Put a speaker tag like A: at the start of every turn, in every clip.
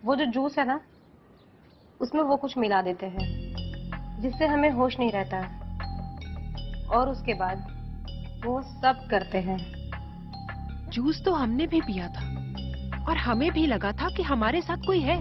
A: वो जो जूस है ना, उसमें वो कुछ मिला देते हैं जिससे हमें होश नहीं रहता है, और उसके बाद वो सब करते हैं।
B: जूस तो हमने भी पिया था और हमें भी लगा था कि हमारे साथ कोई है,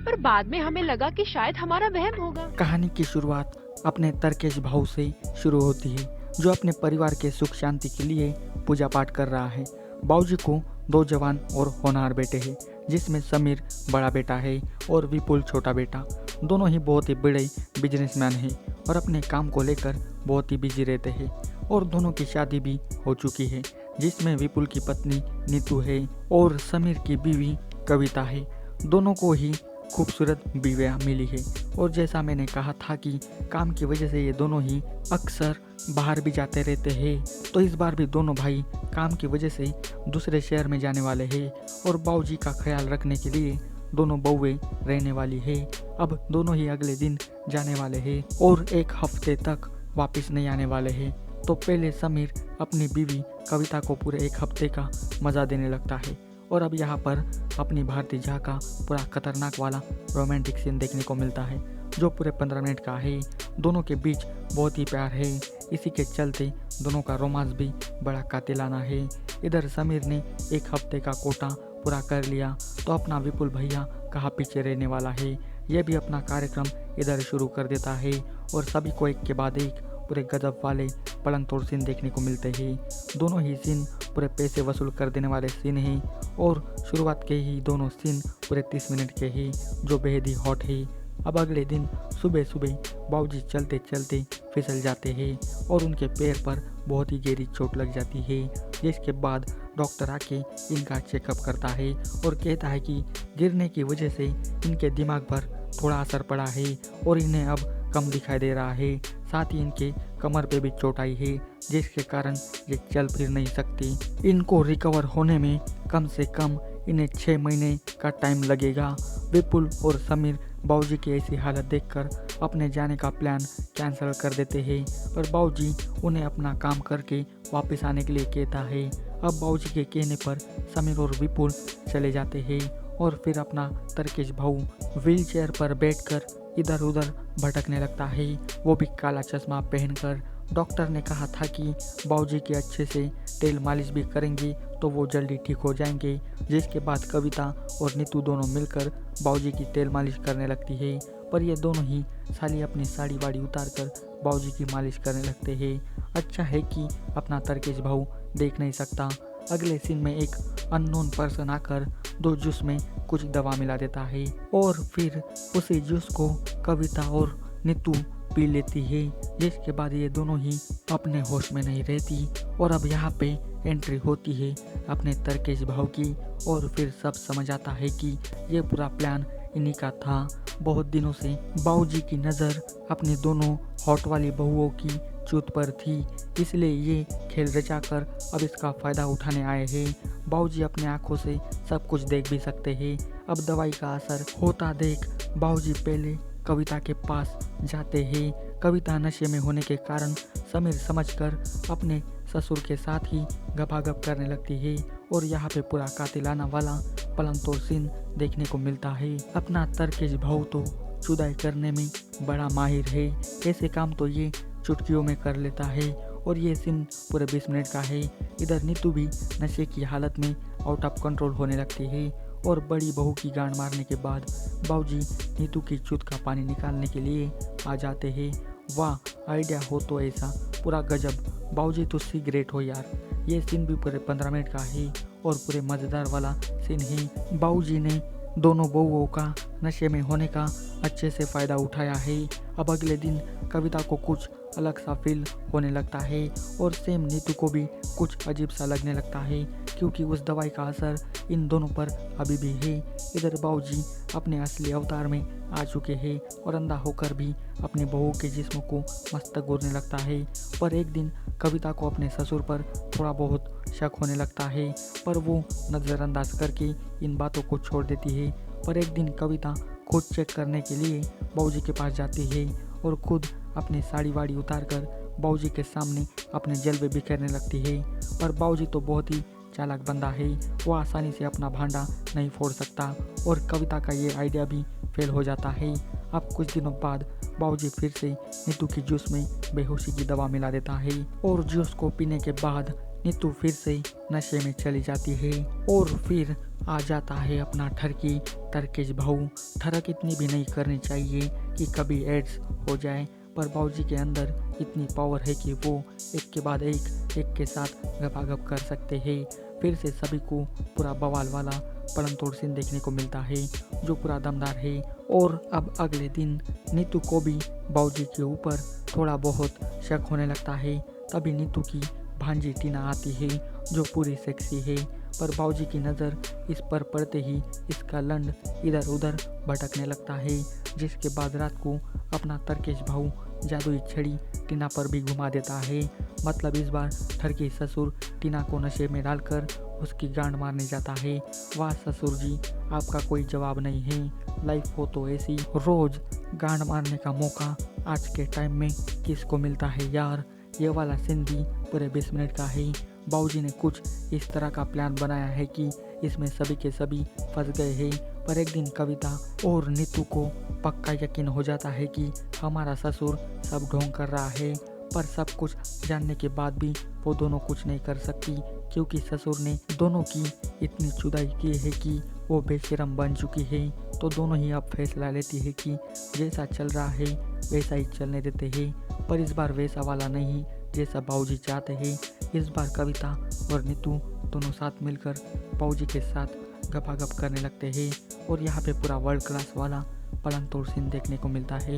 B: पर बाद में हमें लगा कि शायद हमारा वहम होगा।
C: कहानी की शुरुआत अपने तरकेश भाव से शुरू होती है, जो अपने परिवार के सुख शांति के लिए पूजा पाठ कर रहा है। बाबूजी को दो जवान और होनहार बेटे हैं, जिसमें समीर बड़ा बेटा है और विपुल छोटा बेटा। दोनों ही बहुत ही बड़े बिजनेसमैन हैं और अपने काम को लेकर बहुत ही बिजी रहते हैं। और दोनों की शादी भी हो चुकी है, जिसमें विपुल की पत्नी नीतू है और समीर की बीवी कविता है। दोनों को ही खूबसूरत बीवियाँ मिली है। और जैसा मैंने कहा था कि काम की वजह से ये दोनों ही अक्सर बाहर भी जाते रहते हैं, तो इस बार भी दोनों भाई काम की वजह से दूसरे शहर में जाने वाले हैं और बाबूजी का ख्याल रखने के लिए दोनों बहुएं रहने वाली है। अब दोनों ही अगले दिन जाने वाले हैं और एक हफ्ते तक वापस नहीं आने वाले हैं। तो पहले समीर अपनी बीवी कविता को पूरे एक हफ्ते का मज़ा देने लगता है और अब यहाँ पर अपनी भारती झा का पूरा खतरनाक वाला रोमांटिक सीन देखने को मिलता है, जो पूरे 15 मिनट का है। दोनों के बीच बहुत ही प्यार है, इसी के चलते दोनों का रोमांस भी बड़ा कातिलाना है। इधर समीर ने एक हफ्ते का कोटा पूरा कर लिया, तो अपना विपुल भैया कहाँ पीछे रहने वाला है। यह भी अपना कार्यक्रम इधर शुरू कर देता है और सभी को एक के बाद एक पूरे गजब वाले पलंग तोड़ सीन देखने को मिलते हैं। दोनों ही सीन पूरे पैसे वसूल कर देने वाले सीन हैं और शुरुआत के ही दोनों सीन पूरे 30 मिनट के ही, जो बेहद ही हॉट है। अब अगले दिन सुबह सुबह बाबूजी चलते चलते फिसल जाते हैं और उनके पैर पर बहुत ही गहरी चोट लग जाती है, जिसके बाद डॉक्टर आके इनका चेकअप करता है और कहता है कि गिरने की वजह से इनके दिमाग पर थोड़ा असर पड़ा है और इन्हें अब कम दिखाई दे रहा है। साथ ही इनके कमर पे भी चोट आई है, जिसके कारण ये चल फिर नहीं सकती। इनको रिकवर होने में कम से कम इन्हें 6 महीने का टाइम लगेगा। विपुल और समीर बाबूजी की ऐसी हालत देखकर अपने जाने का प्लान कैंसिल कर देते हैं, पर बाबूजी उन्हें अपना काम करके वापस आने के लिए कहता है। अब बाबूजी के कहने पर समीर और विपुल चले जाते हैं और फिर अपना तरकेश भाऊ व्हील चेयर पर बैठकर इधर उधर भटकने लगता है, वो भी काला चश्मा पहनकर। डॉक्टर ने कहा था कि बाबूजी के अच्छे से तेल मालिश भी करेंगे तो वो जल्दी ठीक हो जाएंगे, जिसके बाद कविता और नीतू दोनों मिलकर बाबूजी की तेल मालिश करने लगती है। पर ये दोनों ही साली अपनी साड़ी वाड़ी उतार कर बाबूजी की मालिश करने लगते हैं। अच्छा है कि अपना तरकेश भाऊ देख नहीं सकता। अगले सीन में एक अननोन पर्सन आकर दो जूस में कुछ दवा मिला देता है और फिर उसी जूस को कविता और नीतू पी लेती है, जिसके बाद ये दोनों ही अपने होश में नहीं रहती। और अब यहाँ पे एंट्री होती है अपने तरकेश भाव की और फिर सब समझ आता है कि ये पूरा प्लान इन्हीं का था। बहुत दिनों से बाबूजी की नज़र अपनी दोनों हॉट वाली बहुओं की चूत पर थी, इसलिए ये खेल रचाकर अब इसका फ़ायदा उठाने आए हैं। बाबूजी अपने आंखों से सब कुछ देख भी सकते हैं। अब दवाई का असर होता देख बाबूजी पहले कविता के पास जाते हैं। कविता नशे में होने के कारण समीर समझकर अपने ससुर के साथ ही गपागप करने लगती है और यहाँ पे पूरा कातिलाना वाला पलंग तोड़ सीन देखने को मिलता है। अपना तरकेश भाऊ तो जुदाई करने में बड़ा माहिर है, ऐसे काम तो ये चुटकियों में कर लेता है और ये सीन पूरे 20 मिनट का है। इधर नीतू भी नशे की हालत में आउट ऑफ कंट्रोल होने लगती है और बड़ी बहू की गांड मारने के बाद बाबूजी नीतू की चूत का पानी निकालने के लिए आ जाते हैं। वाह, आइडिया हो तो ऐसा, पूरा गजब। बाबूजी तो सिगरेट हो यार। ये सीन भी पूरे 15 मिनट का है और पूरे मज़ेदार वाला सीन है। बाबूजी ने दोनों बहुओं का नशे में होने का अच्छे से फ़ायदा उठाया है। अब अगले दिन कविता को कुछ अलग सा फील होने लगता है और सेम नीतू को भी कुछ अजीब सा लगने लगता है, क्योंकि उस दवाई का असर इन दोनों पर अभी भी है। इधर बाबूजी अपने असली अवतार में आ चुके हैं और अंधा होकर भी अपनी बहू के जिस्म को मस्त घूरने लगता है। पर एक दिन कविता को अपने ससुर पर थोड़ा बहुत शक होने लगता है, पर वो नज़रअंदाज करके इन बातों को छोड़ देती है। पर एक दिन कविता खुद चेक करने के लिए बाबूजी के पास जाती है और खुद अपनी साड़ी वाड़ी उतार कर बाबूजी के सामने अपने जलवे बिखेरने लगती है। पर बाबूजी तो बहुत ही चालाक बंदा है, वो आसानी से अपना भांडा नहीं फोड़ सकता और कविता का ये आइडिया भी फेल हो जाता है। अब कुछ दिनों बाद बाबूजी फिर से नीतू की जूस में बेहोशी की दवा मिला देता है और जूस को पीने के बाद नीतू फिर से नशे में चली जाती है और फिर आ जाता है अपना ठरकी तरकेश भाऊ। ठरक इतनी भी नहीं करनी चाहिए कि कभी एड्स हो जाए, पर बाबूजी के अंदर इतनी पावर है कि वो एक के बाद एक के साथ गपागप कर सकते हैं। फिर से सभी को पूरा बवाल वाला पलंग तोड़ सीन देखने को मिलता है जो पूरा दमदार है। और अब अगले दिन नीतू को भी बाबूजी के ऊपर थोड़ा बहुत शक होने लगता है। तभी नीतू की भांजी टीना आती है जो पूरी सेक्सी है, पर बाबूजी की नज़र इस पर पड़ते ही इसका लंड इधर उधर भटकने लगता है, जिसके बाद रात को अपना तरकेश भाऊ जादुई छड़ी टीना पर भी घुमा देता है। मतलब इस बार ठरकी ससुर टीना को नशे में डालकर उसकी गांड मारने जाता है। वाह ससुर जी, आपका कोई जवाब नहीं है, लाइफ हो तो ऐसी, रोज गांड मारने का मौका आज के टाइम में किसको मिलता है यार। ये वाला सीन भी पूरे 20 मिनट का है। बाबूजी ने कुछ इस तरह का प्लान बनाया है कि इसमें सभी के सभी फंस गए हैं, पर एक दिन कविता और नीतू को पक्का यकीन हो जाता है कि हमारा ससुर सब ढोंग कर रहा है। पर सब कुछ जानने के बाद भी वो दोनों कुछ नहीं कर सकती, क्योंकि ससुर ने दोनों की इतनी चुदाई की है कि वो बेशरम बन चुकी है। तो दोनों ही अब फैसला लेती है कि जैसा चल रहा है वैसा ही चलने देते हैं, पर इस बार वैसा वाला नहीं जैसा बाबूजी चाहते हैं। इस बार कविता और नीतू दोनों साथ मिलकर बाबूजी के साथ गपागप करने लगते हैं और यहाँ पे पूरा वर्ल्ड क्लास वाला पलंग तोड़ सीन देखने को मिलता है।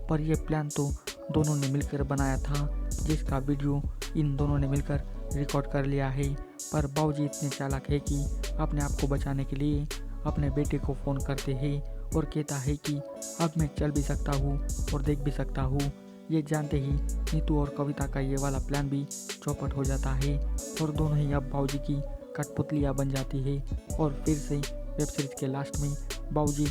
C: पर यह प्लान तो दोनों ने मिलकर बनाया था, जिसका वीडियो इन दोनों ने मिलकर रिकॉर्ड कर लिया है। पर बाबूजी इतने चालाक है कि अपने आप को बचाने के लिए अपने बेटे को फ़ोन करते हैं और कहता है कि अब मैं चल भी सकता हूँ और देख भी सकता हूँ। ये जानते ही नीतू और कविता का ये वाला प्लान भी चौपट हो जाता है और दोनों ही अब बाबूजी की कठपुतलियाँ बन जाती है। और फिर से वेब सीरीज के लास्ट में बाबूजी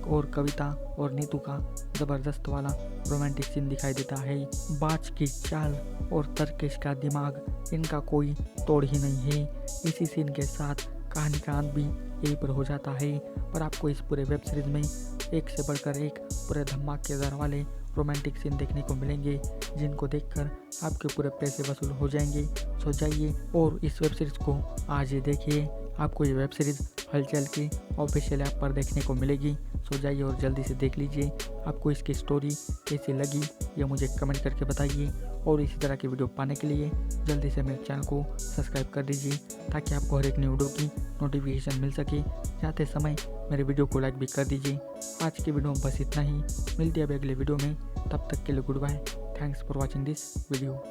C: और कविता और नीतू का ज़बरदस्त वाला रोमांटिक सीन दिखाई देता है। बाज की चाल और तरकेश का दिमाग, इनका कोई तोड़ ही नहीं है। इसी सीन के साथ कहानी का अंत भी यहीं पर हो जाता है। पर आपको इस पूरे वेब सीरीज में एक से बढ़कर एक पूरे धमाकेदार वाले रोमांटिक सीन देखने को मिलेंगे, जिनको देखकर आपके पूरे पैसे वसूल हो जाएंगे। सो जाइए और इस वेब सीरीज़ को आज ही देखिए। आपको ये वेब सीरीज़ हलचल के ऑफिशियल ऐप पर देखने को मिलेगी। सो जाइए और जल्दी से देख लीजिए। आपको इसकी स्टोरी कैसी लगी ये मुझे कमेंट करके बताइए, और इसी तरह की वीडियो पाने के लिए जल्दी से मेरे चैनल को सब्सक्राइब कर दीजिए, ताकि आपको हर एक न्यू वीडियो की नोटिफिकेशन मिल सके। जाते समय मेरे वीडियो को लाइक भी कर दीजिए। आज की वीडियो में बस इतना ही, मिलती है अगले वीडियो में। तब तक के लिए goodbye. Thanks for watching this video.